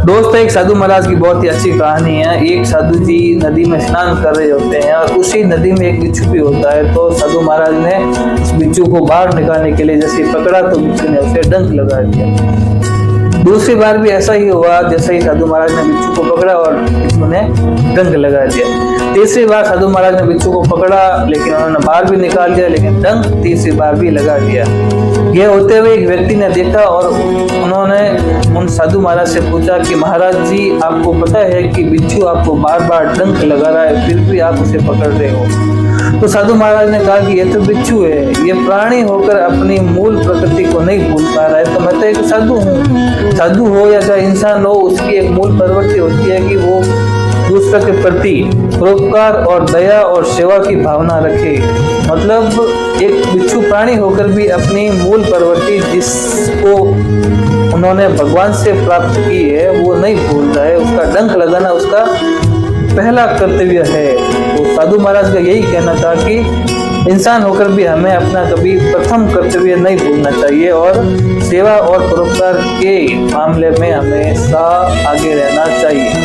दोस्तों, एक साधु महाराज की बहुत ही अच्छी कहानी है। एक साधु जी नदी में स्नान कर रहे होते हैं और उसी नदी में एक बिच्छू भी होता है। तो साधु महाराज ने उस बिच्छू को बाहर निकालने के लिए जैसे पकड़ा तो बिच्छू ने उसे डंक लगा दिया। दूसरी बार भी ऐसा ही हुआ, जैसे ही साधु महाराज ने बिच्छू को पकड़ा और बिच्छू ने डंक लगा दिया। तीसरी बार साधु महाराज ने बिच्छू को पकड़ा, लेकिन उन्होंने बाहर भी निकाल दिया, लेकिन डंक तीसरी बार भी लगा दिया। यह होते हुए एक व्यक्ति ने देखा और उन्होंने उन साधु महाराज से पूछा कि महाराज जी, आपको पता है कि बिच्छू आपको बार बार डंक लगा रहा है, फिर भी आप उसे पकड़ रहे हो। तो साधु महाराज ने कहा कि ये तो बिच्छू है, ये प्राणी होकर अपनी मूल प्रकृति को नहीं भूल पा रहा है। तो मैं तो एक साधु हूँ। साधु हो या चाहे इंसान हो, उसकी एक मूल प्रवृत्ति होती है कि वो दूसरे के प्रति परोपकार और दया और सेवा की भावना रखे। मतलब एक बिच्छू प्राणी होकर भी अपनी मूल प्रवृत्ति जिसको उन्होंने भगवान से प्राप्त की है वो नहीं भूल रहा है। उसका डंक लगाना उसका पहला कर्तव्य है। तो साधु महाराज का यही कहना था कि इंसान होकर भी हमें अपना कभी प्रथम कर्तव्य नहीं भूलना चाहिए और सेवा और परोपकार के मामले में हमेशा आगे रहना चाहिए।